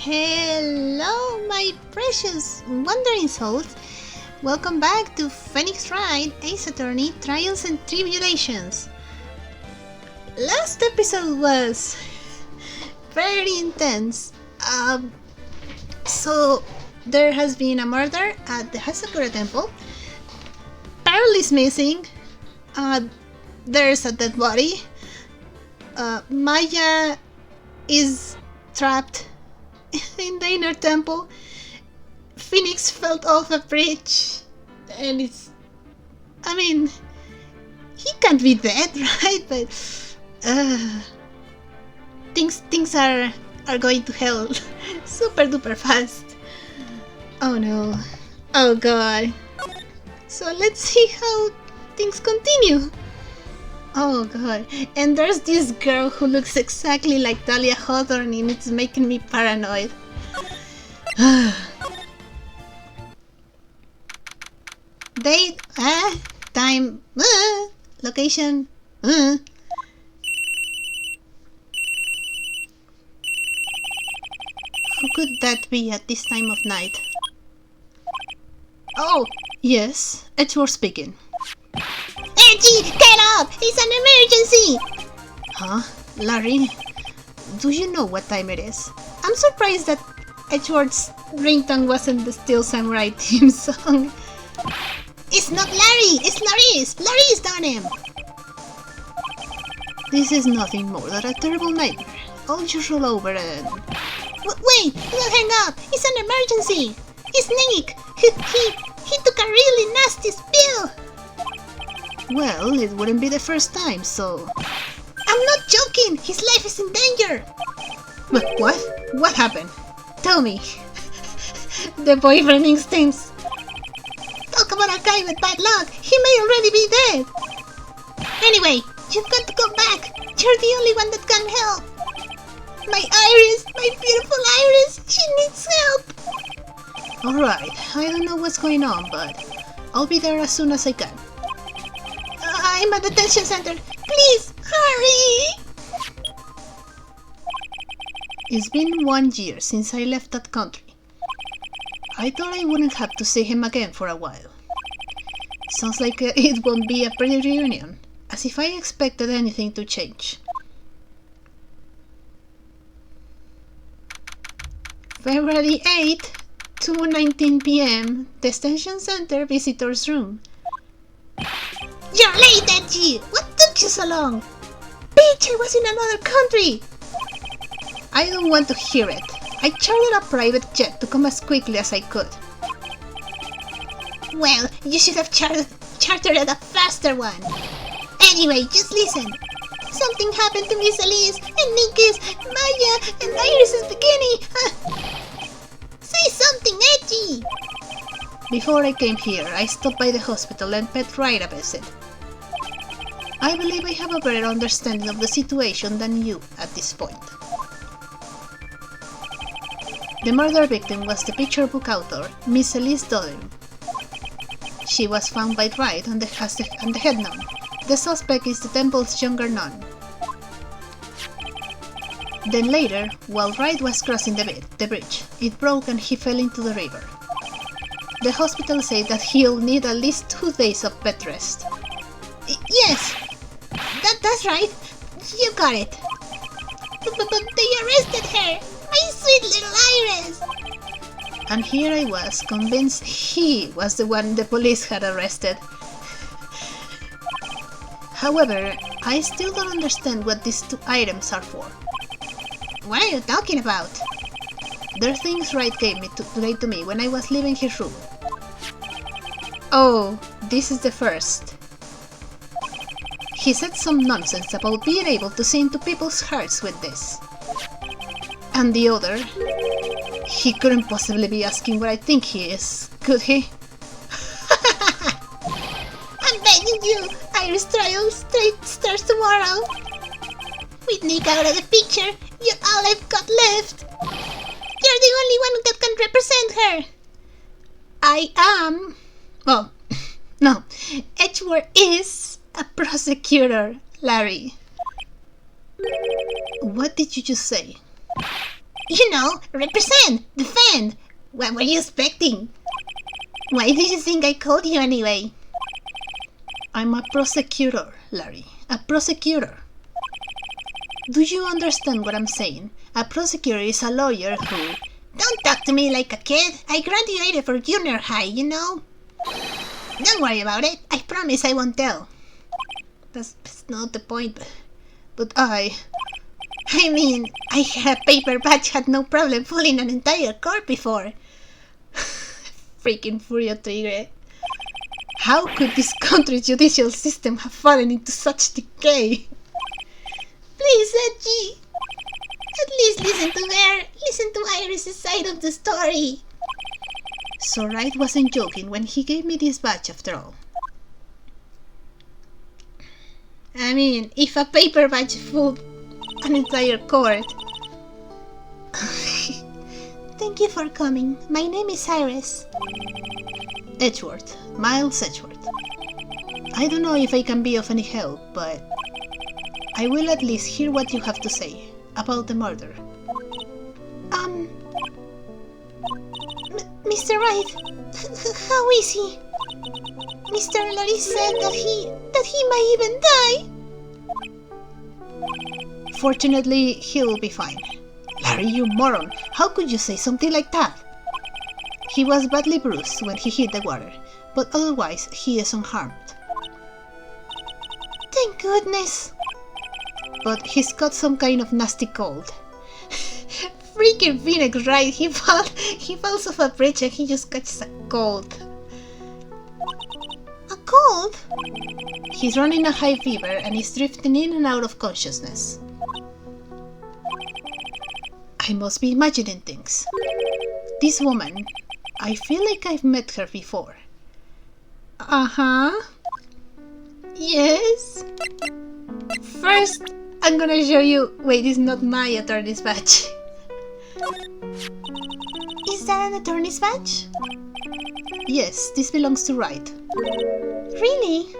Hello, my precious wandering souls. Welcome back to Phoenix Wright, Ace Attorney, Trials and Tribulations. Last episode was very intense. So there has been a murder at the Hasakura Temple. Pearl is missing. There's a dead body. Maya is trapped in the inner temple. Phoenix fell off a bridge, and he can't be dead, right? But things are going to hell super duper fast. Oh no. Oh god. So let's see how things continue. Oh god. And there's this girl who looks exactly like Talia Hawthorne, and it's making me paranoid. Date, time, location, Who could that be at this time of night? Oh, yes, Edgeworth speaking. Edgy, get up! It's an emergency! Huh? Larry? Do you know what time it is? I'm surprised that Edgeworth's ringtone wasn't the Steel Samurai theme song. It's not Larry! It's Laris! Laris done him! This is nothing more than a terrible nightmare. I'll just roll over and... Wait! Don't hang up! It's an emergency! It's Nick! He took a really nasty spill! Well, it wouldn't be the first time, so... I'm not joking! His life is in danger! What? What happened? Tell me. The boyfriend instincts. Talk about a guy with bad luck! He may already be dead! Anyway, you've got to come back! You're the only one that can help! My Iris! My beautiful Iris! She needs help! Alright, I don't know what's going on, but I'll be there as soon as I can. I'm at the detention center. Please, hurry! It's been 1 year since I left that country. I thought I wouldn't have to see him again for a while. Sounds like it won't be a pretty reunion, as if I expected anything to change. February 8th, 2:19 p.m. Detention Center Visitors Room. You're late, Edgy! What took you so long? Bitch, I was in another country! I don't want to hear it. I chartered a private jet to come as quickly as I could. Well, you should have chartered a faster one. Anyway, just listen. Something happened to Miss Elise, and Nikki's, Maya, and Iris' bikini. Say something, Edgy! Before I came here, I stopped by the hospital and paid Wright a visit. I believe I have a better understanding of the situation than you at this point. The murder victim was the picture book author, Miss Elise Dodding. She was found by Wright on the head nun. The suspect is the temple's younger nun. Then later, while Wright was crossing the bridge, it broke and he fell into the river. The hospital said that he'll need at least 2 days of bed rest. Yes, that's right. You got it. But they arrested her. My sweet little Iris. And here I was, convinced he was the one the police had arrested. However, I still don't understand what these 2 items are for. What are you talking about? They're things Wright gave to me when I was leaving his room. Oh, this is the first. He said some nonsense about being able to see into people's hearts with this. And the other, he couldn't possibly be asking what I think he is, could he? I'm begging you, Iris trial starts tomorrow. With Nick out of the picture, you're all I've got left. You're the only one that can represent her. I am... Oh, no. Edgeworth is a prosecutor, Larry. What did you just say? You know, represent, defend. What were you expecting? Why did you think I called you anyway? I'm a prosecutor, Larry. A prosecutor. Do you understand what I'm saying? A prosecutor is a lawyer who... Don't talk to me like a kid. I graduated from junior high, you know. Don't worry about it. I promise I won't tell. That's not the point. But I mean, I had a paper badge, had no problem fooling an entire court before. Freaking Furio Tigre. How could this country's judicial system have fallen into such decay? Please, Edgy. At least listen to her. Listen to Iris' side of the story. So Wright wasn't joking when he gave me this badge after all. I mean, if a paper badge fooled an entire court. Thank you for coming. My name is Iris. Edgeworth. Miles Edgeworth. I don't know if I can be of any help, but I will at least hear what you have to say about the murder. Mr. Wright, how is he? Mr. Lorry said that he might even die. Fortunately, he'll be fine. Larry, you moron! How could you say something like that? He was badly bruised when he hit the water, but otherwise he is unharmed. Thank goodness! But he's got some kind of nasty cold. Freaking Phoenix, right? He falls off a bridge and he just catches a cold. A cold? He's running a high fever and is drifting in and out of consciousness. I must be imagining things. This woman, I feel like I've met her before. Uh-huh. Yes. First, I'm gonna show you... Wait, it's not my attorney's badge. Is that an attorney's badge? Yes, this belongs to Wright. Really?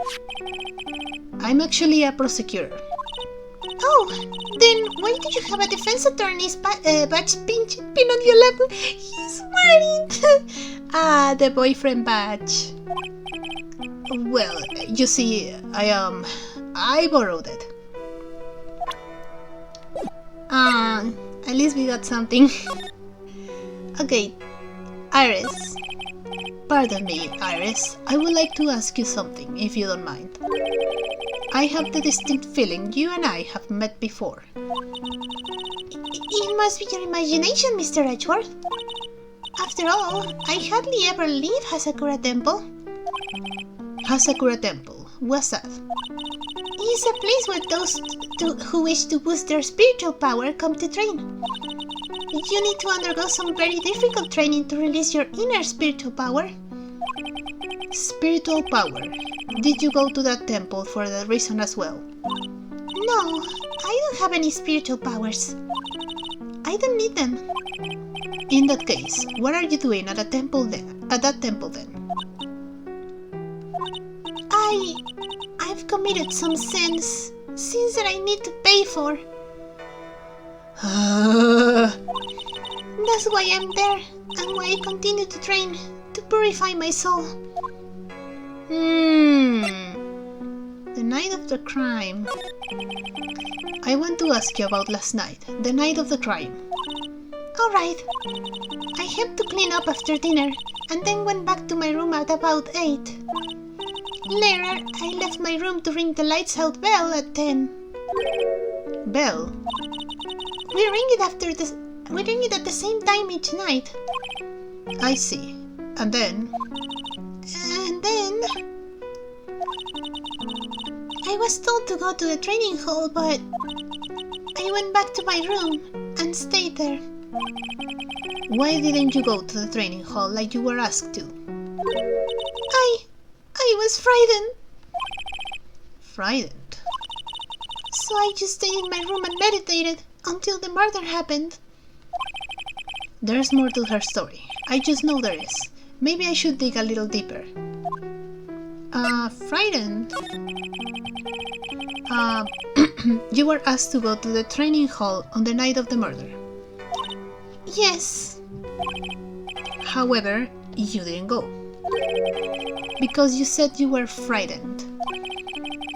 I'm actually a prosecutor. Oh, then why did you have a defense attorney's badge pin on your lap? He's wearing... The boyfriend badge. Well, you see, I borrowed it. At least we got something. Okay, Iris. Pardon me, Iris. I would like to ask you something, if you don't mind. I have the distinct feeling you and I have met before. It must be your imagination, Mr. Edgeworth. After all, I hardly ever leave Hasakura Temple. Hasakura Temple, what's that? It's a place where those who wish to boost their spiritual power come to train. You need to undergo some very difficult training to release your inner spiritual power. Spiritual power. Did you go to that temple for that reason as well? No, I don't have any spiritual powers. I don't need them. In that case, what are you doing at that temple then? I've committed some sins that I need to pay for. That's why I'm there, and why I continue to train to purify my soul. The night of the crime. I want to ask you about last night, the night of the crime. Alright. I helped to clean up after dinner, and then went back to my room at about 8. Later, I left my room to ring the lights out bell at 10. Bell? We ring it at the same time each night. I see. And then? I was told to go to the training hall, but I went back to my room and stayed there. Why didn't you go to the training hall like you were asked to? I was frightened. Frightened? So I just stayed in my room and meditated until the murder happened. There's more to her story. I just know there is. Maybe I should dig a little deeper. Frightened? You were asked to go to the training hall on the night of the murder. Yes. However, you didn't go. Because you said you were frightened.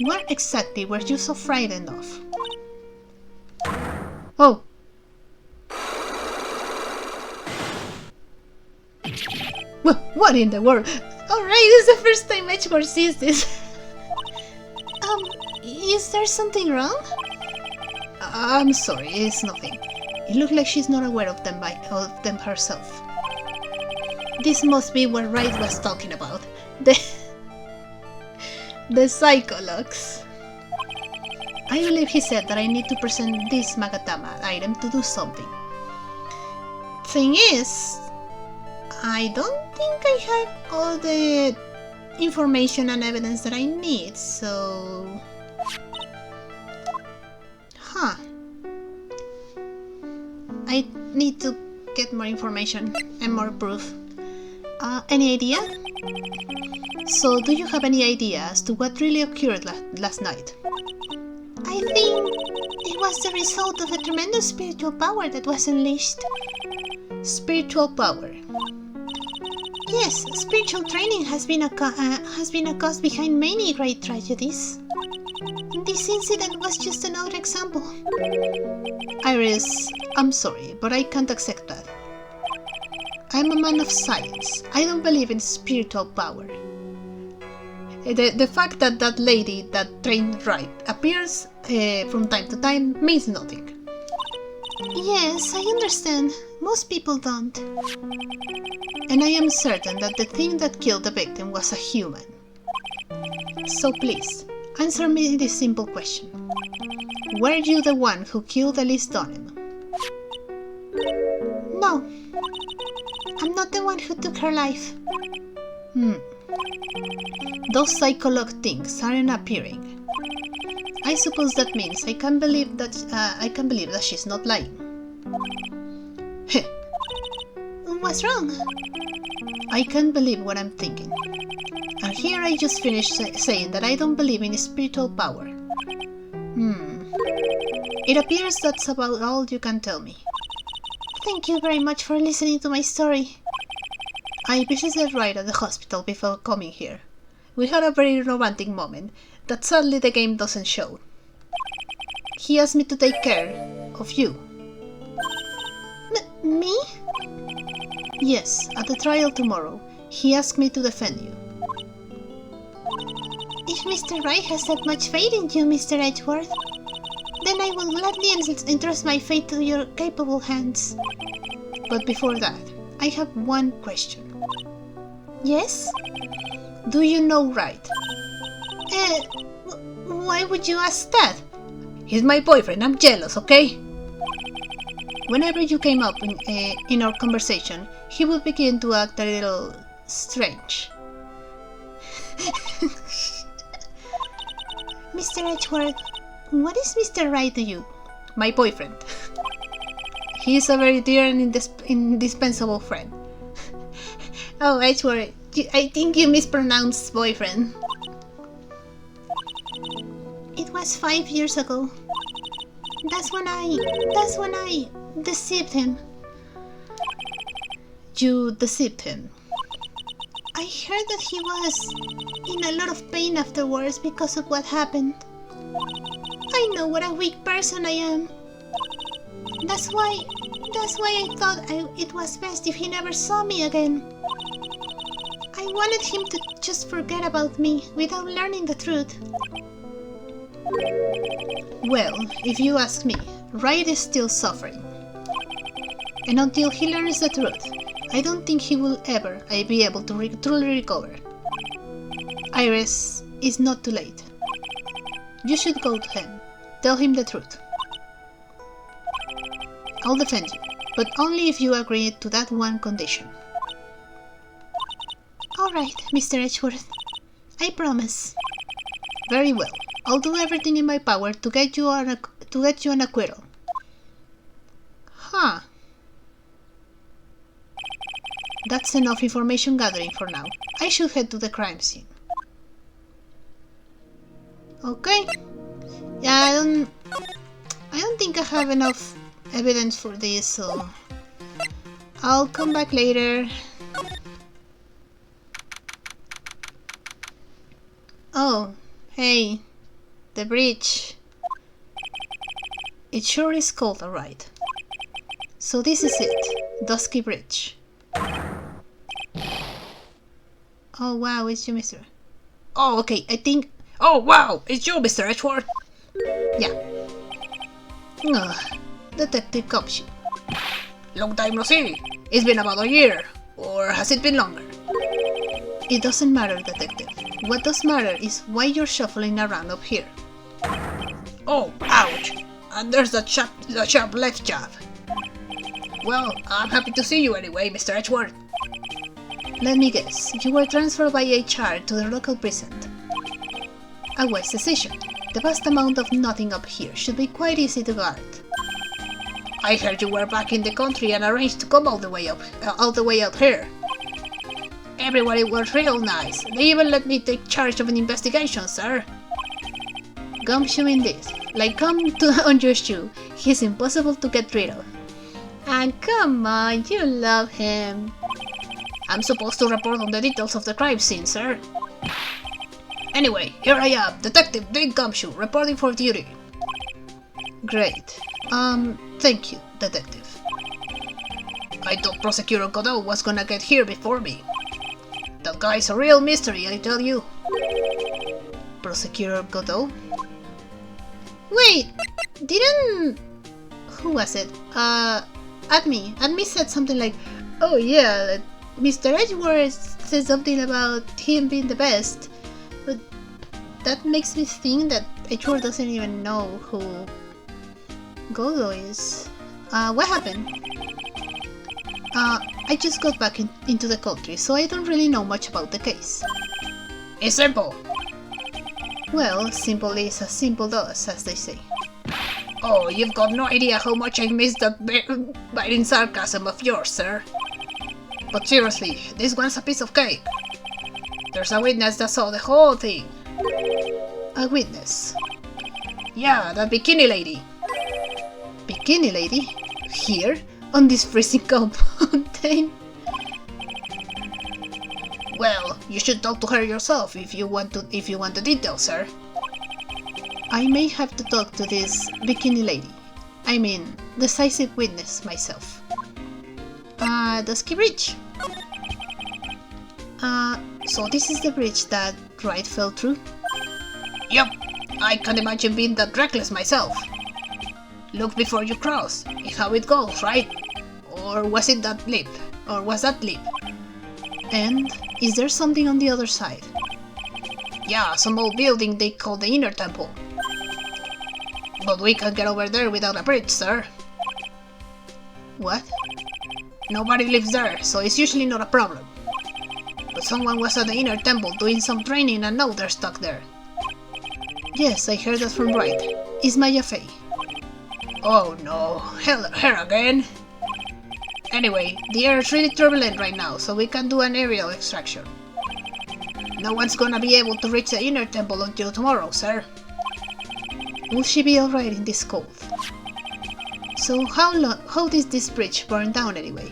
What exactly were you so frightened of? Oh! What in the world? Alright, this is the first time Edgeworth sees this. Is there something wrong? I'm sorry, it's nothing. It looks like she's not aware of them herself. This must be what Wright was talking about. The psychologues. I believe he said that I need to present this Magatama item to do something. Thing is, I don't think I have all the information and evidence that I need, so... I need to get more information and more proof. Any idea? So, do you have any idea as to what really occurred last night? I think it was the result of a tremendous spiritual power that was unleashed. Spiritual power? Yes, spiritual training has been a cause behind many great tragedies. This incident was just another example. Iris, I'm sorry, but I can't accept that. I'm a man of science. I don't believe in spiritual power. The fact that that lady that trained Wright appears from time to time means nothing. Yes, I understand. Most people don't. And I am certain that the thing that killed the victim was a human. So please, answer me this simple question. Were you the one who killed Elise Dunham? No. I'm not the one who took her life. Those psychologue things aren't appearing. I suppose that means I can believe that she's not lying. Heh. What's wrong? I can't believe what I'm thinking. And here I just finished saying that I don't believe in spiritual power. It appears that's about all you can tell me. Thank you very much for listening to my story. I visited Wright at the hospital before coming here. We had a very romantic moment that sadly the game doesn't show. He asked me to take care of you. Me? Yes, at the trial tomorrow, he asked me to defend you. If Mr. Wright has that much faith in you, Mr. Edgeworth, then I will gladly entrust my fate to your capable hands. But before that, I have one question. Yes? Do you know Wright? Why would you ask that? He's my boyfriend, I'm jealous, okay? Whenever you came up in our conversation, he would begin to act a little strange. Mr. Edgeworth, what is Mr. Wright to you? My boyfriend. He is a very dear and indispensable friend. Oh, Edgeworth, I think you mispronounced boyfriend. It was 5 years ago. That's when I deceived him. You deceived him? I heard that he was in a lot of pain afterwards because of what happened. I know what a weak person I am. That's why I thought it was best if he never saw me again. I wanted him to just forget about me without learning the truth. Well, if you ask me, Wright is still suffering. And until he learns the truth, I don't think he will ever be able to truly recover. Iris, it's not too late. You should go to him. Tell him the truth. I'll defend you, but only if you agree to that one condition. Alright, Mr. Edgeworth. I promise. Very well. I'll do everything in my power to get you an acquittal. Huh. That's enough information gathering for now. I should head to the crime scene. Okay. Yeah, I don't think I have enough evidence for this, so I'll come back later. Oh, hey, the bridge. It sure is cold, alright. So this is it, Dusky Bridge. Oh wow, it's you, Mr. Oh, okay, I think... Oh wow, it's you, Mr. Edgeworth. Yeah. Ugh, Detective Gumshoe. Long time no see. It's been about a year. Or has it been longer? It doesn't matter, Detective. What does matter is why you're shuffling around up here. Oh, ouch! And there's that sharp left jab. Well, I'm happy to see you anyway, Mr. Edgeworth. Let me guess, you were transferred by HR to the local precinct. A wise decision. The vast amount of nothing up here should be quite easy to guard. I heard you were back in the country and arranged to come all the way out here. Everybody was real nice. They even let me take charge of an investigation, sir. Gumshoe indeed. Like gum on your shoe, he's impossible to get rid of. And come on, you love him. I'm supposed to report on the details of the crime scene, sir. Anyway, here I am, Detective Dick Gumshoe, reporting for duty. Great. Thank you, Detective. I thought Prosecutor Godot was gonna get here before me. That guy's a real mystery, I tell you. Prosecutor Godot? Wait, didn't... Who was it? Admi. Admi said something like, oh yeah, Mr. Edgeworth said something about him being the best. But that makes me think that Edgeworth doesn't even know who Godot is. What happened? I just got back into the country, so I don't really know much about the case. It's simple. Well, simple is as simple does, as they say. Oh, you've got no idea how much I miss that biting sarcasm of yours, sir. But seriously, this one's a piece of cake. There's a witness that saw the whole thing. A witness? Yeah, that bikini lady. Bikini lady? Here? On this freezing cold mountain? Well, you should talk to her yourself if you want the details, sir. I may have to talk to this bikini lady. I mean, decisive witness myself. Dusky Bridge. So this is the bridge that Wright fell through? Yup, I can't imagine being that reckless myself. Look before you cross, is how it goes, right? Or was it that leap? Or was that leap? And is there something on the other side? Yeah, some old building they call the Inner Temple. But we can't get over there without a bridge, sir. What? Nobody lives there, so it's usually not a problem. But someone was at the Inner Temple doing some training and now they're stuck there. Yes, I heard that from Wright. It's Maya Fey. Oh no, her again? Anyway, the air is really turbulent right now, so we can do an aerial extraction. No one's gonna be able to reach the Inner Temple until tomorrow, sir. Will she be alright in this cold? So how did this bridge burn down anyway?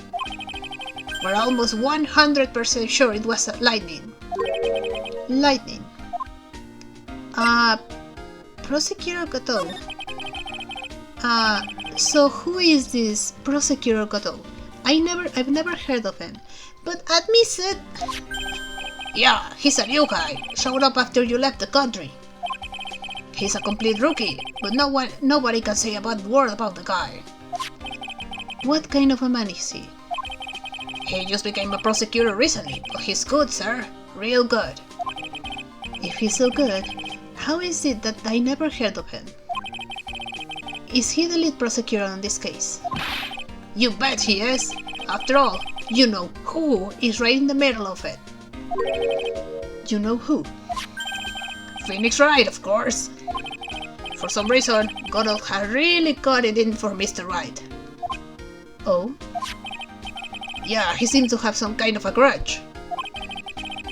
We're almost 100% sure it was lightning. Lightning. Prosecutor Godot. So who is this Prosecutor Godot? I've never heard of him. But Admi said... Yeah, he's a new guy. Showed up after you left the country. He's a complete rookie, but nobody can say a bad word about the guy. What kind of a man is he? He just became a prosecutor recently, but he's good, sir. Real good. If he's so good, how is it that I never heard of him? Is he the lead prosecutor on this case? You bet he is. After all, you know who is right in the middle of it. You know who? Phoenix Wright, of course. For some reason, Godot had really got it in for Mr. Wright. Oh? Yeah, he seems to have some kind of a grudge.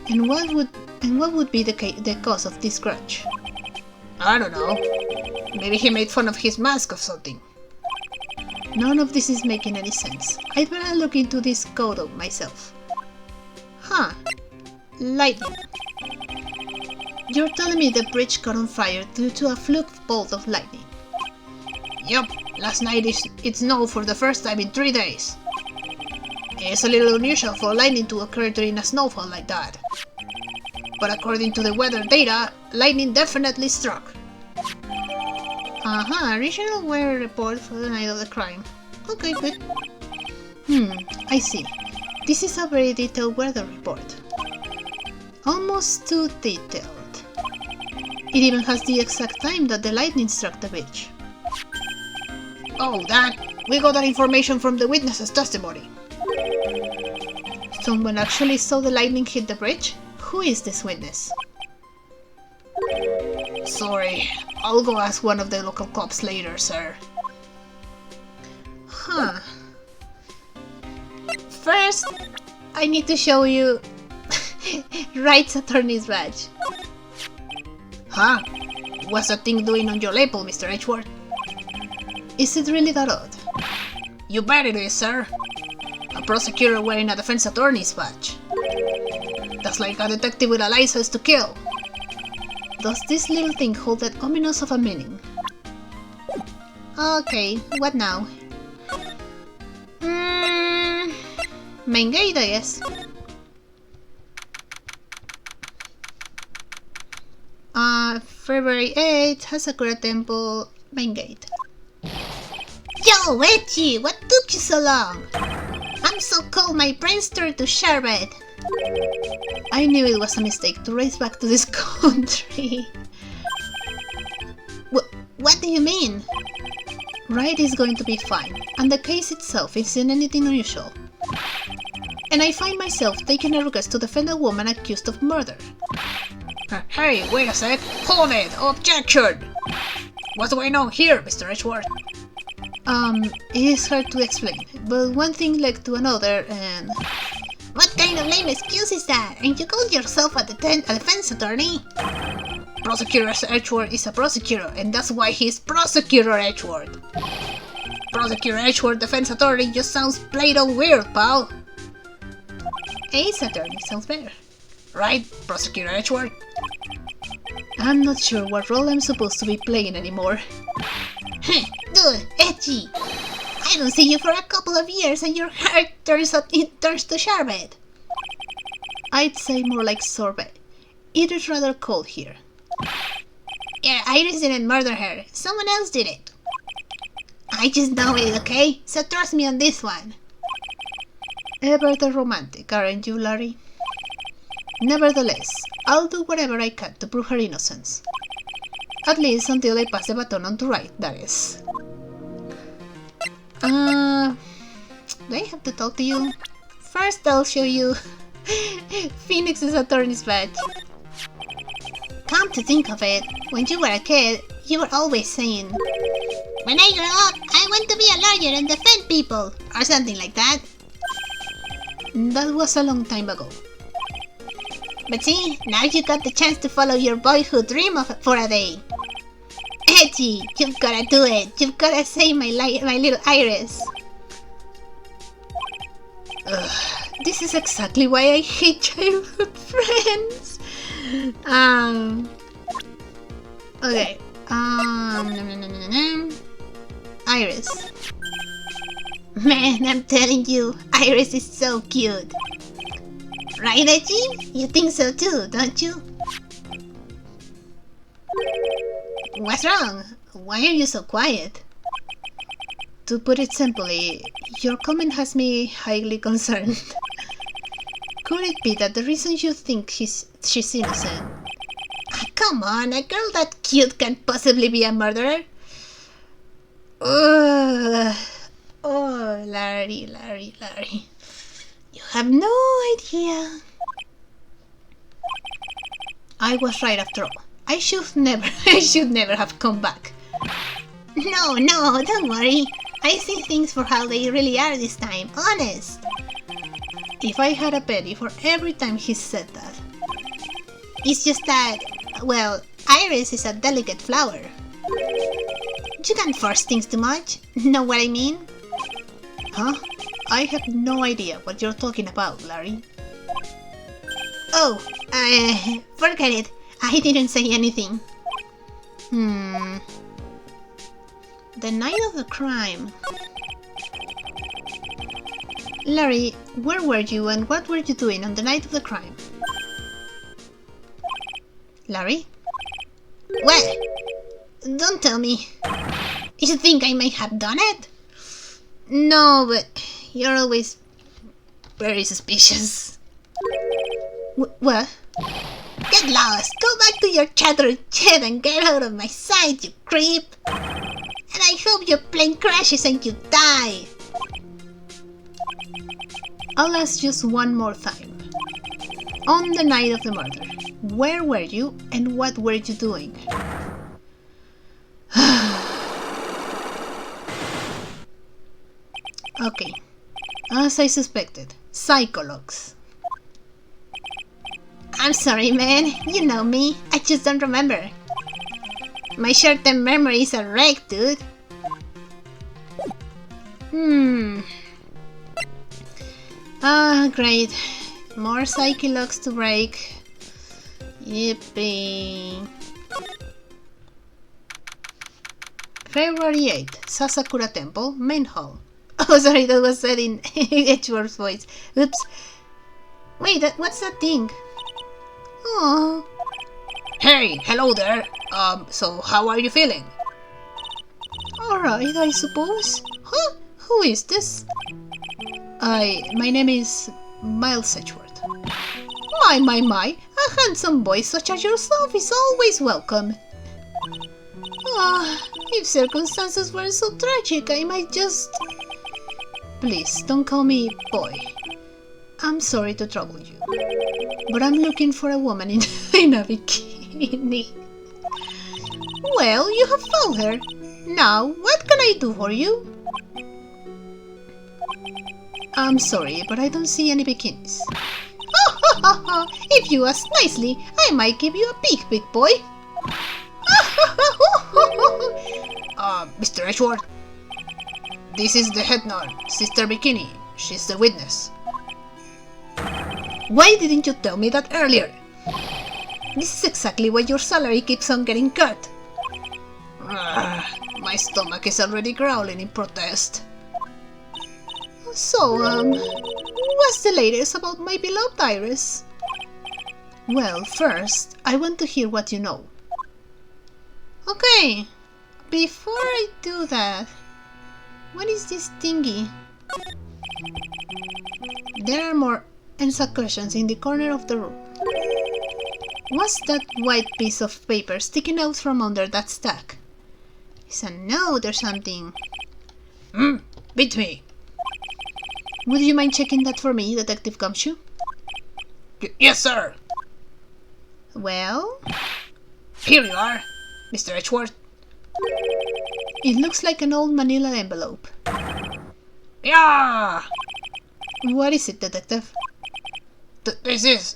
And what would be the cause of this grudge? I don't know. Maybe he made fun of his mask or something. None of this is making any sense. I'd better look into this code myself. Huh. Lightning. You're telling me the bridge caught on fire due to a fluke bolt of lightning? Yup, last night it snowed for the first time in 3 days. It's a little unusual for lightning to occur during a snowfall like that. But according to the weather data, lightning definitely struck. Regional weather report for the night of the crime. Okay, good. I see. This is a very detailed weather report. Almost too detailed. It even has the exact time that the lightning struck the bridge. Oh, that! We got that information from the witness's testimony. Someone actually saw the lightning hit the bridge? Who is this witness? Sorry, I'll go ask one of the local cops later, sir. Huh. First, I need to show you Wright's attorney's badge. Huh? What's that thing doing on your label, Mr. Edgeworth? Is it really that odd? You bet it is, sir. A prosecutor wearing a defense attorney's badge. That's like a detective with a license to kill. Does this little thing hold that ominous of a meaning? Okay, what now? Main gate, I guess. February 8th, Hasakura Temple, main gate. Yo, Edgy, what took you so long? I'm so cold my brain stirred to sherbet. I knew it was a mistake to race back to this country. What do you mean? Wright is going to be fine, and the case itself isn't anything unusual. And I find myself taking a request to defend a woman accused of murder. Hey, wait a sec. Hold it! Objection! What's going on here, Mr. Edgeworth? It is hard to explain, but one thing led to another and... What kind of lame excuse is that? And you call yourself a defense attorney? Prosecutor Edgeworth is a prosecutor, and that's why he's Prosecutor Edgeworth. Prosecutor Edgeworth defense attorney just sounds plain old weird, pal. Ace attorney sounds better. Right, Prosecutor Edgeworth? I'm not sure what role I'm supposed to be playing anymore. Dude, Edgy! I don't see you for a couple of years and your heart turns to sherbet. I'd say more like sorbet. It is rather cold here. Yeah, Iris didn't murder her. Someone else did it. I just know it, okay? So trust me on this one. Ever the romantic, aren't you, Larry? Nevertheless, I'll do whatever I can to prove her innocence. At least until I pass the baton on to Wright, that is. Do I have to talk to you? First, I'll show you Phoenix's attorney's badge. Come to think of it, when you were a kid, you were always saying, "When I grow up, I want to be a lawyer and defend people," or something like that. That was a long time ago. But see, now you got the chance to follow your boyhood dream for a day. Edgy, you've gotta do it. You've gotta save my little Iris. This is exactly why I hate childhood friends. Okay. Iris. Man, I'm telling you, Iris is so cute. Right, Edgy? You think so too, don't you? What's wrong? Why are you so quiet? To put it simply, your comment has me highly concerned. Could it be that the reason you think she's innocent? Come on, a girl that cute can't possibly be a murderer. Oh, Larry. You have no idea. I was right after all. I should never have come back. No, don't worry. I see things for how they really are this time, honest. If I had a penny for every time he said that. It's just that, well, Iris is a delicate flower. You can't force things too much, know what I mean? Huh? I have no idea what you're talking about, Larry. Oh, forget it. I didn't say anything. The night of the crime. Larry, where were you and what were you doing on the night of the crime? Larry? What? Don't tell me. You think I may have done it? No, but you're always very suspicious. What? Get lost! Go back to your chattered jet and get out of my sight, you creep! And I hope your plane crashes and you die! I'll ask just one more time. On the night of the murder, where were you and what were you doing? Okay, as I suspected, psychologues. I'm sorry, man. You know me. I just don't remember. My short-term memory is a wreck, dude. Great. More psychologues to break. Yippee. February 8th, Sasakura Temple, main hall. Oh, sorry, that was said in Edgeworth's voice. Oops. Wait, what's that thing? Oh. Hey, hello there. So how are you feeling? Alright, I suppose. Huh? Who is this? My name is Miles Edgeworth. My. A handsome boy such as yourself is always welcome. If circumstances were so tragic, I might just... Please, don't call me boy. I'm sorry to trouble you, but I'm looking for a woman in a bikini. Well, you have found her. Now, what can I do for you? I'm sorry, but I don't see any bikinis. If you ask nicely, I might give you a peek, big boy. Mr. Edgeworth, this is the head nurse, Sister Bikini. She's the witness. Why didn't you tell me that earlier? This is exactly why your salary keeps on getting cut. My stomach is already growling in protest. So, what's the latest about my beloved Iris? Well, first, I want to hear what you know. Okay, before I do that, what is this thingy? There are more ENSA cushions in the corner of the room. What's that white piece of paper sticking out from under that stack? It's a note or something. Beat me. Would you mind checking that for me, Detective Gumshoe? Yes, sir. Well? Here you are, Mr. Edgeworth. It looks like an old manila envelope. Yeah! What is it, Detective? This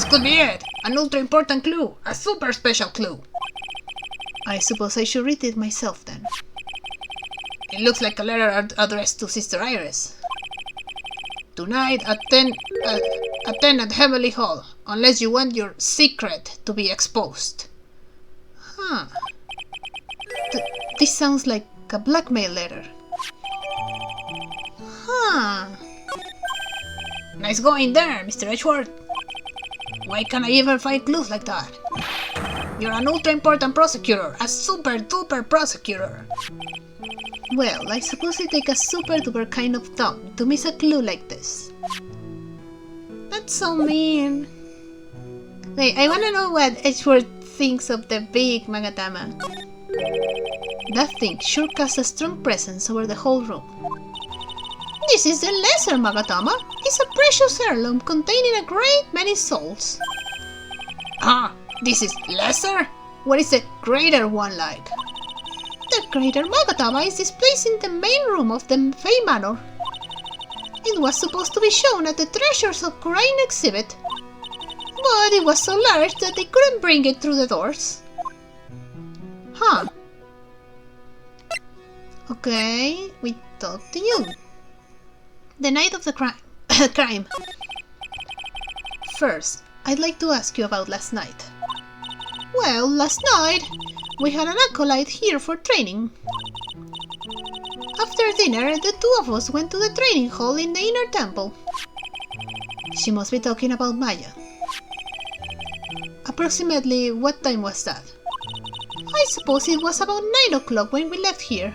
could be it. An ultra important clue. A super special clue. I suppose I should read it myself then. It looks like a letter addressed to Sister Iris. Tonight at 10 at Heavenly Hall, unless you want your secret to be exposed. Huh. This sounds like a blackmail letter. Huh. Nice going there, Mr. Edgeworth. Why can't I ever find clues like that? You're an ultra important prosecutor, a super duper prosecutor. Well, I suppose it takes a super duper kind of thumb to miss a clue like this. That's so mean. Wait, I wanna know what Edgeworth thinks of the big Magatama. That thing sure casts a strong presence over the whole room. This is the lesser Magatama. It's a precious heirloom containing a great many souls. This is lesser? What is the greater one like? The greater Magatama is displayed in the main room of the Fey Manor. It was supposed to be shown at the Treasures of Crane exhibit, but it was so large that they couldn't bring it through the doors. Huh. Okay, we talk to you. The night of the crime. First, I'd like to ask you about last night. Well, last night, we had an acolyte here for training. After dinner, the two of us went to the training hall in the inner temple. She must be talking about Maya. Approximately what time was that? I suppose it was about 9 o'clock when we left here.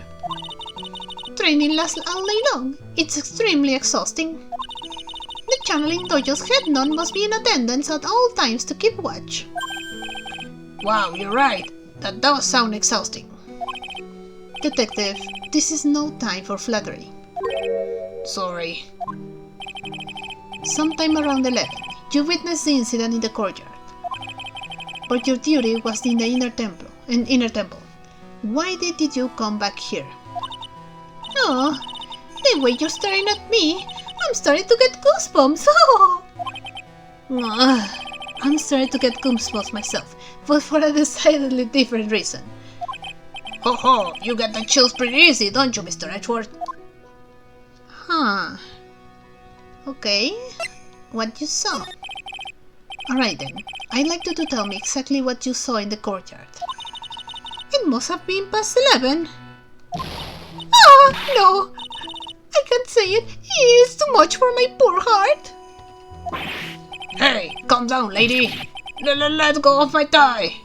Training lasts all day long. It's extremely exhausting. The channeling dojo's head nun must be in attendance at all times to keep watch. Wow, you're right. That does sound exhausting. Detective, this is no time for flattery. Sorry. Sometime around 11, you witnessed the incident in the courtyard. But your duty was in the inner temple. Why did you come back here? Oh, the way you're staring at me, I'm starting to get goosebumps. I'm starting to get goosebumps myself, but for a decidedly different reason. Ho ho, you get the chills pretty easy, don't you, Mr. Edgeworth? Huh. Okay. What you saw? Alright then, I'd like you to tell me exactly what you saw in the courtyard. It must have been past 11. Ah, no! I can't say it. It's too much for my poor heart. Hey, calm down, lady. Let go of my tie.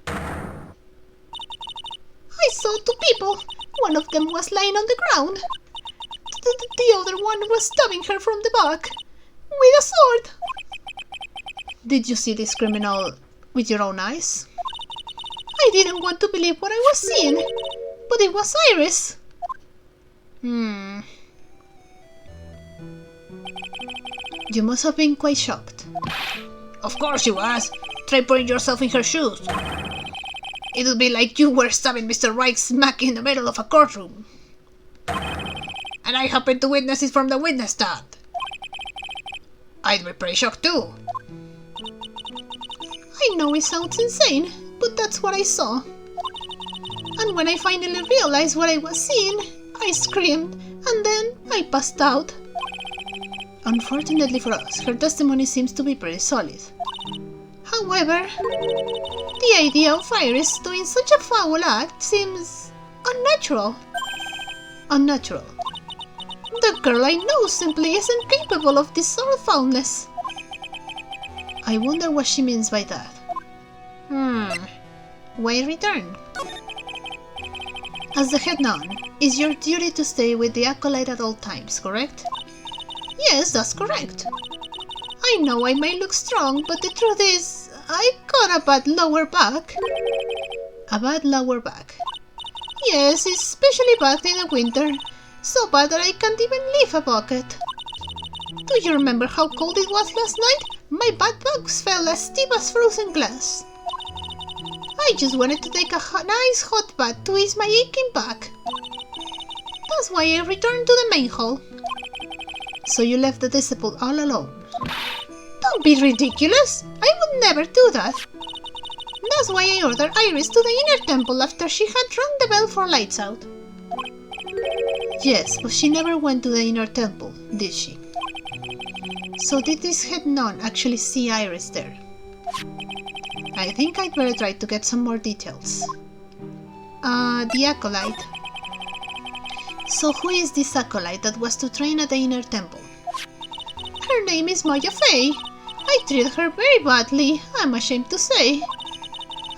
I saw two people. One of them was lying on the ground. The other one was stabbing her from the back with a sword. Did you see this criminal with your own eyes? I didn't want to believe what I was seeing, but it was Iris. You must have been quite shocked. Of course you was. Try putting yourself in her shoes. It would be like you were stabbing Mr. Wright smack in the middle of a courtroom. And I happened to witness it from the witness stand. I'd be pretty shocked too. I know it sounds insane, but that's what I saw. And when I finally realized what I was seeing, I screamed, and then I passed out. Unfortunately for us, her testimony seems to be pretty solid. However, the idea of Iris doing such a foul act seems unnatural. Unnatural. The girl I know simply isn't capable of this sort of foulness. I wonder what she means by that. Why return? As the head nun, it's your duty to stay with the acolyte at all times, correct? Yes, that's correct. I know I may look strong, but the truth is, I got a bad lower back. A bad lower back. Yes, especially bad in the winter. So bad that I can't even leave a bucket. Do you remember how cold it was last night? My backpacks felt as stiff as frozen glass. I just wanted to take a nice hot bath to ease my aching back. That's why I returned to the main hall. So you left the disciple all alone. Don't be ridiculous! I would never do that. That's why I ordered Iris to the inner temple after she had rung the bell for lights out. Yes, but she never went to the inner temple, did she? So did this head nun actually see Iris there? I think I'd better try to get some more details. The acolyte. So who is this acolyte that was to train at the inner temple? Her name is Maya Fey. I treated her very badly, I'm ashamed to say.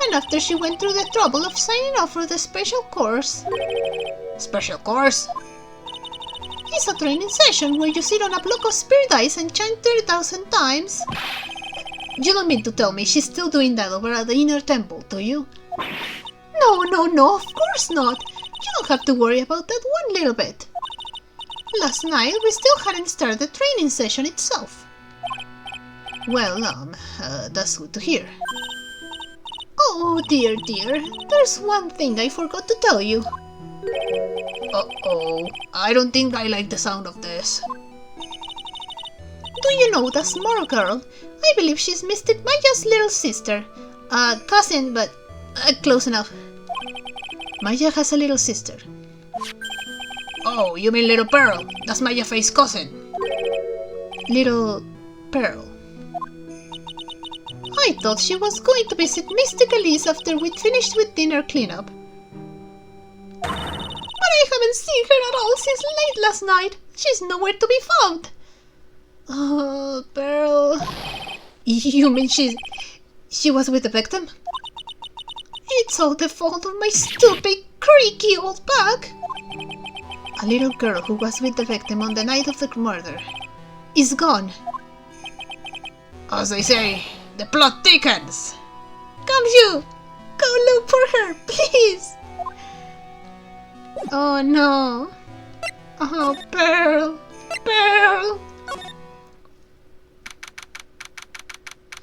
And after she went through the trouble of signing up for the special course. Special course? It's a training session where you sit on a block of spirit dice and chant 30,000 times. You don't mean to tell me she's still doing that over at the inner temple, do you? No, of course not. You don't have to worry about that one little bit. Last night we still hadn't started the training session itself. Well, that's good to hear. Oh dear, there's one thing I forgot to tell you. Uh-oh, I don't think I like the sound of this. Do you know that small girl? I believe she's Mystic Maya's little sister. Cousin, but close enough. Maya has a little sister. Oh, you mean Little Pearl? That's Maya Fey's cousin. little Pearl. I thought she was going to visit Mystic Elise after we'd finished with dinner cleanup. But I haven't seen her at all since late last night. She's nowhere to be found. Oh, Pearl. You mean she was with the victim? It's all the fault of my stupid, creaky old back. A little girl who was with the victim on the night of the murder is gone. As they say, the plot thickens. Gumshoe, go look for her, please. Oh no. Oh, Pearl. Pearl.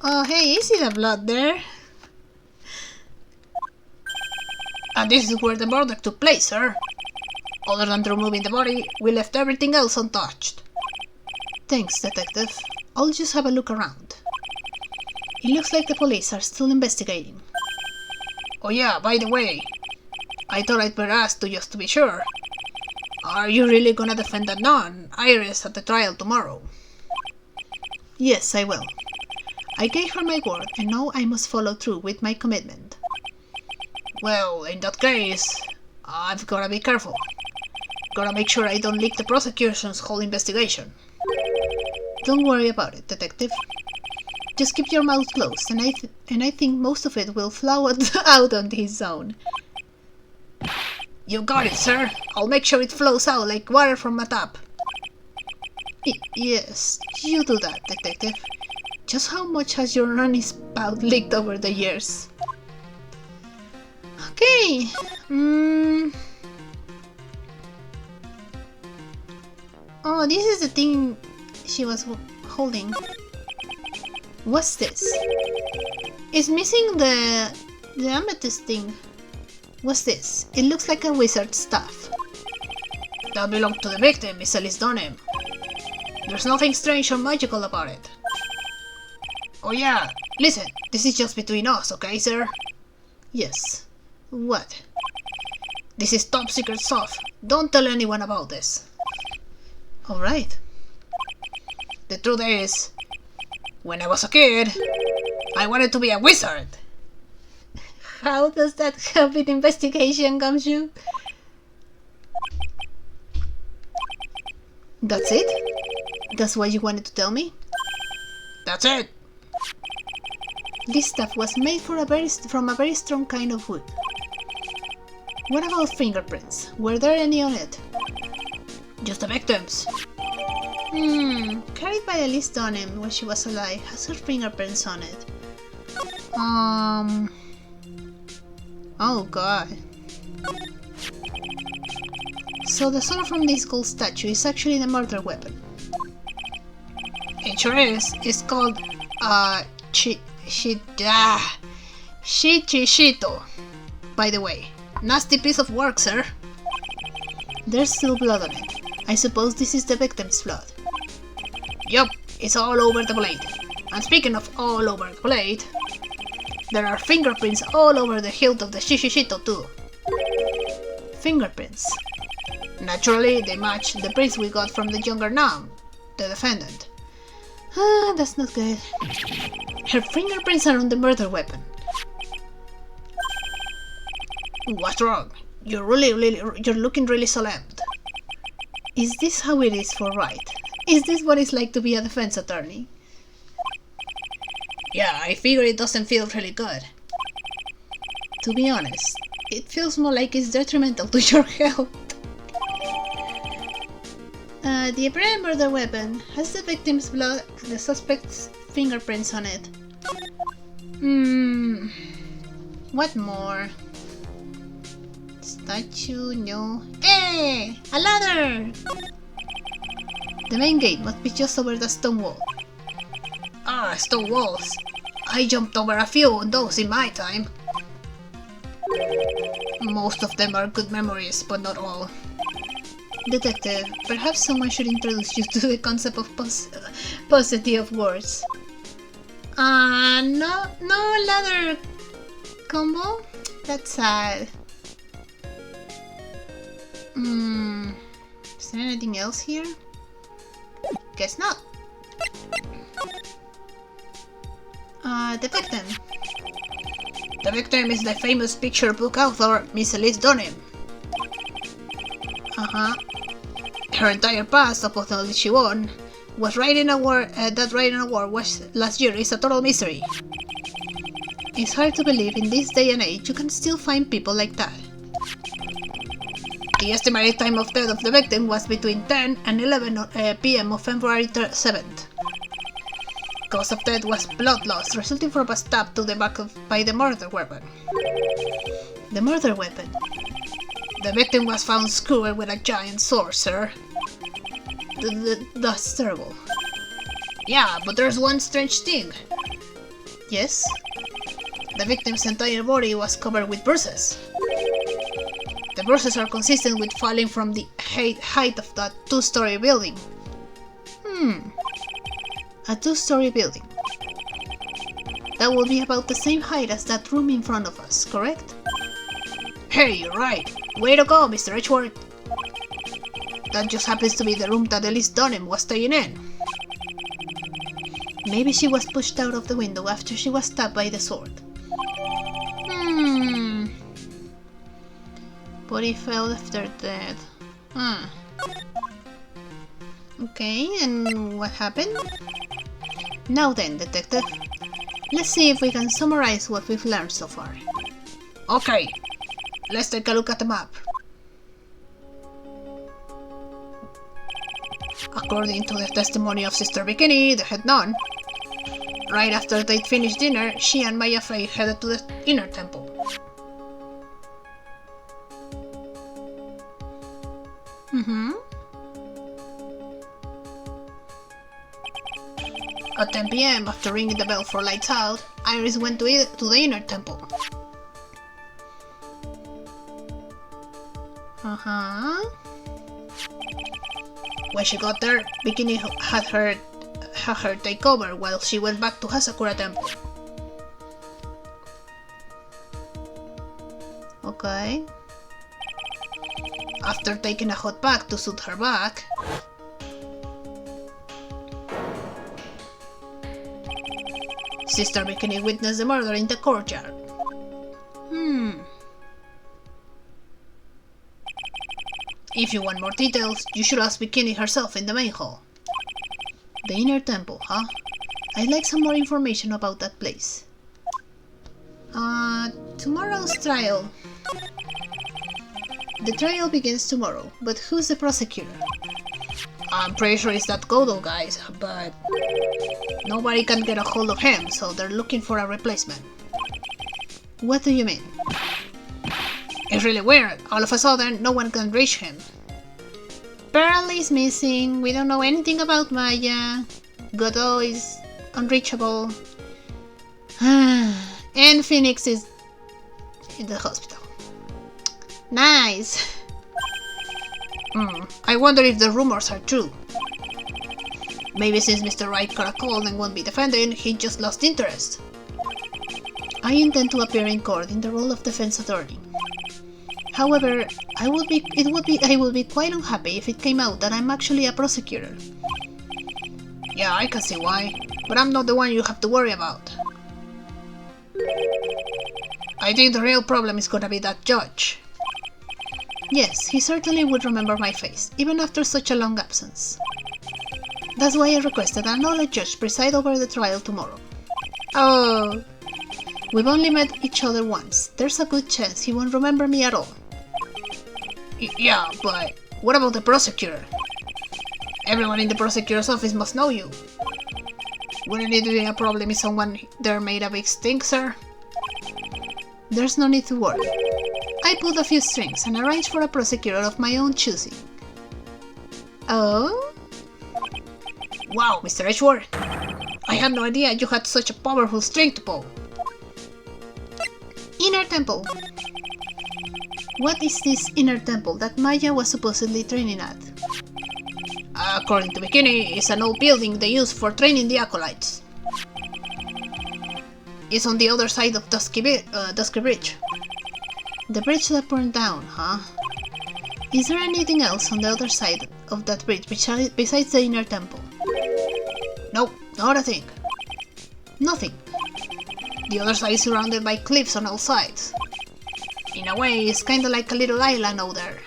Oh, hey, is it a blood there? And this is where the murder took place, sir. Other than removing the body, we left everything else untouched. Thanks, detective. I'll just have a look around. It looks like the police are still investigating. Oh yeah, by the way, I thought I'd better ask just to be sure. Are you really gonna defend that nun, Iris, at the trial tomorrow? Yes, I will. I gave her my word, and now I must follow through with my commitment. Well, in that case, I've gotta be careful. Gotta make sure I don't leak the prosecution's whole investigation. Don't worry about it, detective. Just keep your mouth closed, and I think most of it will flow out on his own. You got it, sir. I'll make sure it flows out like water from a tap. Yes, you do that, detective. Just how much has your runny spout leaked over the years? Okay. Oh, this is the thing she was holding. What's this? It's missing the amethyst thing. What's this? It looks like a wizard's staff. That belonged to the victim, Miss Alice Dunham. There's nothing strange or magical about it. Oh yeah, listen, this is just between us, okay, sir? Yes. What? This is top secret stuff. Don't tell anyone about this. Alright. The truth is, when I was a kid, I wanted to be a wizard. How does that help with investigation, Gumshoe? That's it? That's what you wanted to tell me? That's it. This stuff was made from a very strong kind of wood. What about fingerprints? Were there any on it? Just the victims. Carried by Alice Dunham when she was alive, has her fingerprints on it. Oh god. So the sword from this gold statue is actually the murder weapon. It sure is. It's called, Shichishito. By the way, nasty piece of work, sir. There's still blood on it. I suppose this is the victim's blood. Yup, it's all over the blade. And speaking of all over the blade, there are fingerprints all over the hilt of the Shishishito too. Fingerprints. Naturally, they match the prints we got from the younger nun, the defendant. Ah, that's not good. Her fingerprints are on the murder weapon. What's wrong? You're looking really solemn. Is this how it is for Wright? Is this what it's like to be a defense attorney? Yeah, I figure it doesn't feel really good. To be honest, it feels more like it's detrimental to your health. The apparent murder weapon has the victim's blood and the suspect's fingerprints on it. What more? Statue, no. Hey! A ladder! The main gate must be just over the stone wall. Ah, stone walls. I jumped over a few of those in my time. Most of them are good memories, but not all. Detective, perhaps someone should introduce you to the concept of paucity of words. No ladder combo? That's sad. Is there anything else here? Guess not. The victim. The victim is the famous picture book author Miss Elise Dunham. Her entire past, up until she won, was writing award. That writing award was last year is a total mystery. It's hard to believe in this day and age you can still find people like that. The estimated time of death of the victim was between 10 and 11 p.m. of February 7th. Cause of death was blood loss resulting from a stab to the back by the murder weapon. The murder weapon? The victim was found skewered with a giant sword, sir. That's terrible. Yeah, but there's one strange thing. Yes? The victim's entire body was covered with bruises. The bruises are consistent with falling from the height of that two-story building. A two-story building. That will be about the same height as that room in front of us, correct? Hey, you're right. Way to go, Mr. Edgeworth. That just happens to be the room that Elise Dunham was staying in. Maybe she was pushed out of the window after she was stabbed by the sword. Body fell after death. Okay, and what happened? Now then, detective. Let's see if we can summarize what we've learned so far. Okay, let's take a look at the map. According to the testimony of Sister Bikini, the head nun, right after they'd finished dinner, she and Maya Fey headed to the inner temple. At 10 p.m., after ringing the bell for lights out, Iris went to the inner temple. When she got there, Bikini had her take over while she went back to Hasakura Temple. Okay. After taking a hot bath to soothe her back, Sister Bikini witnessed the murder in the courtyard. If you want more details, you should ask Bikini herself in the main hall. The inner temple, huh? I'd like some more information about that place. Tomorrow's trial. The trial begins tomorrow, but who's the prosecutor? I'm pretty sure it's that Godo guy, but nobody can get a hold of him, so they're looking for a replacement. What do you mean? It's really weird. All of a sudden, no one can reach him. Pearl is missing, we don't know anything about Maya, Godot is unreachable, and Phoenix is in the hospital. Nice! I wonder if the rumors are true. Maybe since Mr. Wright got a cold and won't be defending, he just lost interest. I intend to appear in court in the role of defense attorney. However, I will be quite unhappy if it came out that I'm actually a prosecutor. Yeah, I can see why, but I'm not the one you have to worry about. I think the real problem is gonna be that judge. Yes, he certainly would remember my face, even after such a long absence. That's why I requested another judge preside over the trial tomorrow. Oh, we've only met each other once. There's a good chance he won't remember me at all. Yeah, but what about the prosecutor? Everyone in the prosecutor's office must know you. Wouldn't it be a problem if someone there made a big stink, sir? There's no need to worry. I pulled a few strings and arranged for a prosecutor of my own choosing. Oh? Wow, Mr. Edgeworth! I had no idea you had such a powerful string to pull. Inner temple. What is this inner temple that Maya was supposedly training at? According to Bikini, it's an old building they use for training the acolytes. It's on the other side of Dusky Bridge. The bridge that burned down, huh? Is there anything else on the other side of that bridge besides the inner temple? Nope, not a thing. Nothing. The other side is surrounded by cliffs on all sides. In a way, it's kinda like a little island out there.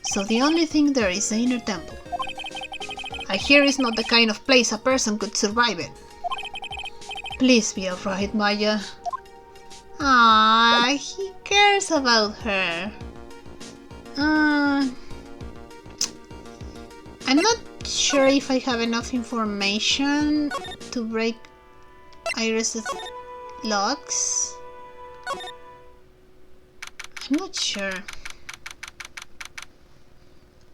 So the only thing there is the inner temple. I hear it's not the kind of place a person could survive in. Please be alright, Maya. Ah, he cares about her. I'm not sure if I have enough information to break Iris's locks. I'm not sure.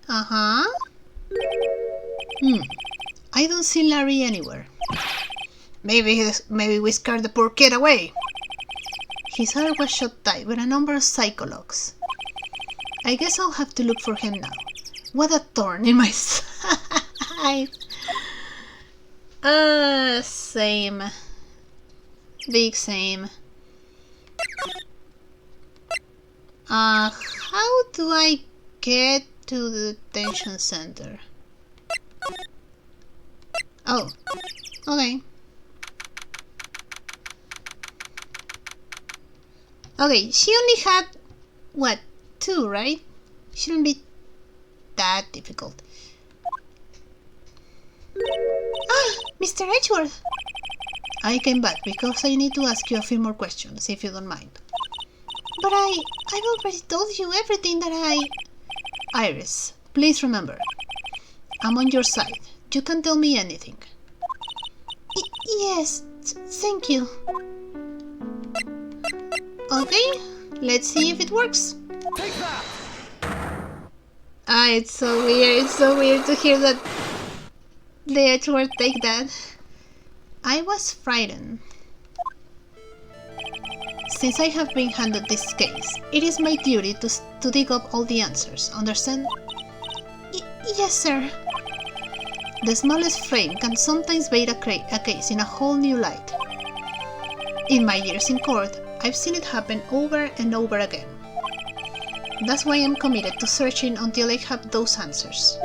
I don't see Larry anywhere. Maybe we scared the poor kid away. His heart was shut tight with a number of psychologs. I guess I'll have to look for him now. What a thorn in my side. Same. Big same. How do I get to the detention center? Oh, okay. Okay, she only had, what, 2, right? Shouldn't be that difficult. Ah, Mr. Edgeworth! I came back because I need to ask you a few more questions, if you don't mind. But I've already told you everything that Iris, please remember, I'm on your side. You can tell me anything. Yes, thank you. Okay, let's see if it works. Take that! It's so weird. It's so weird to hear that the Edgeworth take that. I was frightened. Since I have been handed this case, it is my duty to dig up all the answers, understand? Yes, sir. The smallest frame can sometimes bait a case in a whole new light. In my years in court, I've seen it happen over and over again. That's why I'm committed to searching until I have those answers.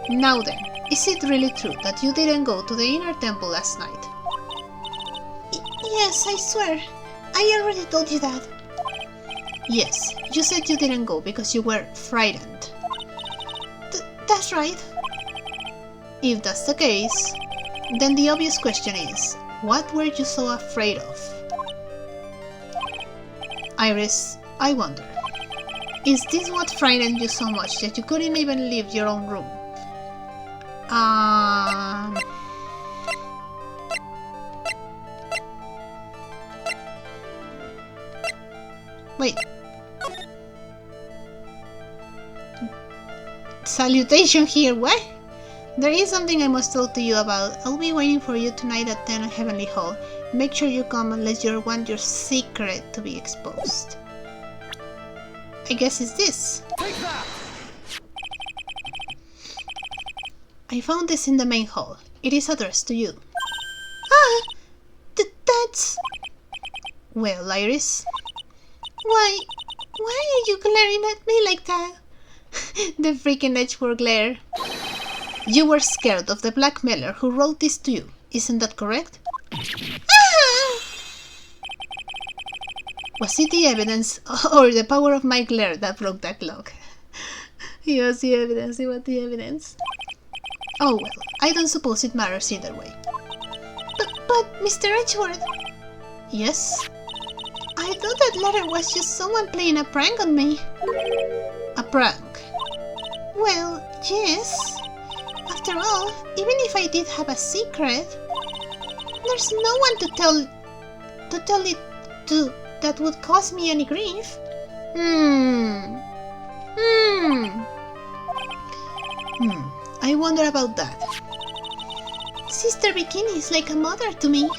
Now then, is it really true that you didn't go to the inner temple last night? Yes, I swear. I already told you that. Yes, you said you didn't go because you were frightened. That's right. If that's the case, then the obvious question is, what were you so afraid of? Iris, I wonder, is this what frightened you so much that you couldn't even leave your own room? Wait. Salutation here, what? There is something I must talk to you about. I'll be waiting for you tonight at 10 at Heavenly Hall. Make sure you come unless you want your secret to be exposed. I guess it's this. Take that! I found this in the main hall. It is addressed to you. That's... Well, Iris? Why are you glaring at me like that? The freaking Edgeworth glare. You were scared of the blackmailer who wrote this to you, isn't that correct? Was it the evidence or the power of my glare that broke that lock? It was the evidence, it was the evidence. Oh well, I don't suppose it matters either way. But Mr. Edgeworth... Yes? I thought that letter was just someone playing a prank on me. A prank? Well, yes. After all, even if I did have a secret, there's no one to tell it to that would cause me any grief. I wonder about that. Sister Bikini is like a mother to me.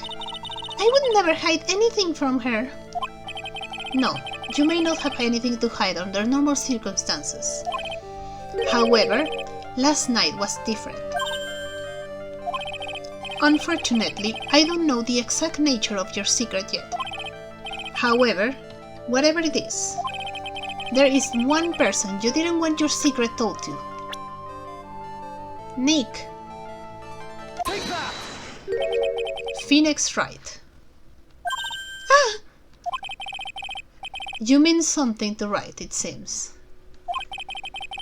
I would never hide anything from her. No, you may not have anything to hide under normal circumstances. However, last night was different. Unfortunately, I don't know the exact nature of your secret yet. However, whatever it is, there is one person you didn't want your secret told to. Nick. Take that! Phoenix Wright. You mean something to Wright, it seems.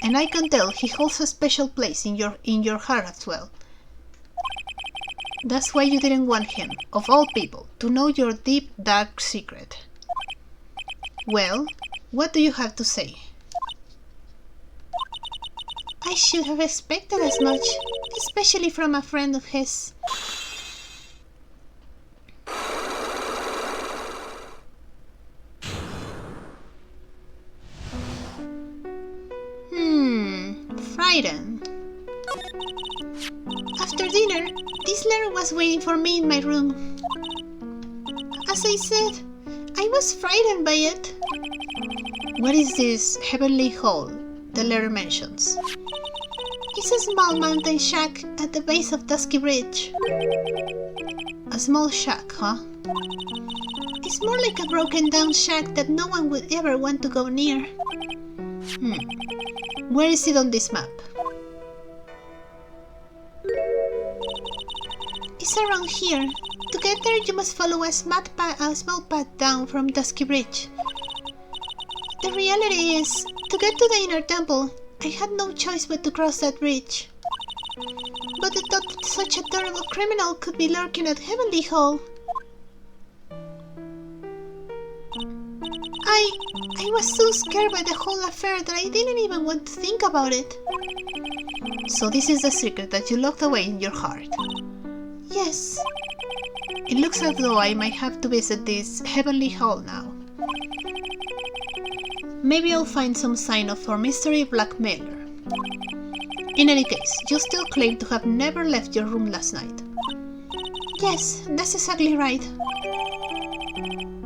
And I can tell he holds a special place in your heart as well. That's why you didn't want him, of all people, to know your deep, dark secret. Well, what do you have to say? I should have expected as much, especially from a friend of his. Frightened. After dinner, this letter was waiting for me in my room. As I said, I was frightened by it. What is this heavenly hall the letter mentions? It's a small mountain shack at the base of Dusky Ridge. A small shack, huh? It's more like a broken down shack that no one would ever want to go near. Where is it on this map? It's around here. To get there, you must follow a small path down from Dusky Ridge. The reality is, to get to the inner temple, I had no choice but to cross that bridge. But the thought that such a terrible criminal could be lurking at Heavenly Hall. I was so scared by the whole affair that I didn't even want to think about it. So this is the secret that you locked away in your heart? Yes. It looks as though I might have to visit this heavenly hall now. Maybe I'll find some sign of our mystery blackmailer. In any case, you still claim to have never left your room last night. Yes, that's exactly right.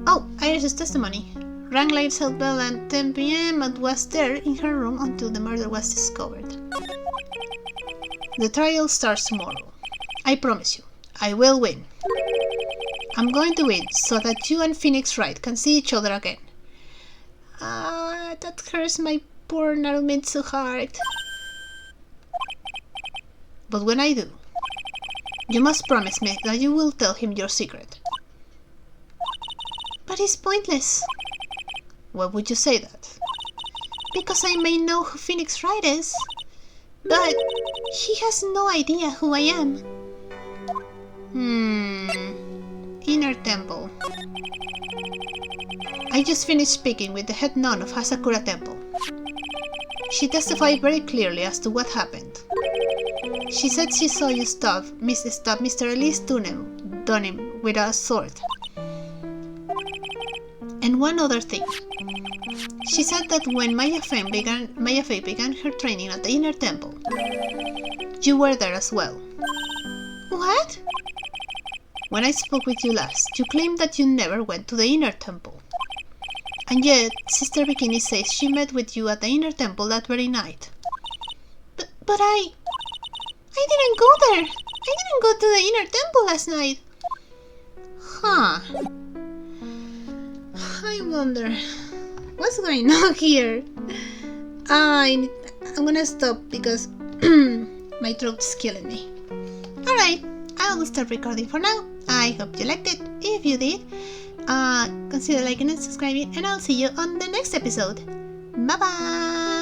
Oh, Iris' testimony. Rang lights out bell at 10 p.m. and was there in her room until the murder was discovered. The trial starts tomorrow. I promise you, I will win. I'm going to win so that you and Phoenix Wright can see each other again. That hurts my poor Narumitsu heart. But when I do, you must promise me that you will tell him your secret. But it's pointless. Why would you say that? Because I may know who Phoenix Wright is, but he has no idea who I am. Inner Temple. I just finished speaking with the head nun of Hasakura Temple. She testified very clearly as to what happened. She said she saw you stab Mr. Elise Dunham with a sword. And one other thing. She said that when Maya Fey began her training at the Inner Temple, you were there as well. What? When I spoke with you last, you claimed that you never went to the Inner Temple. And yet, Sister Bikini says she met with you at the Inner Temple that very night. But I didn't go there. I didn't go to the Inner Temple last night. Huh. I wonder what's going on here. I'm gonna stop because my throat's killing me. Alright, I will stop recording for now. I hope you liked it. If you did, consider liking and subscribing, and I'll see you on the next episode. Bye bye!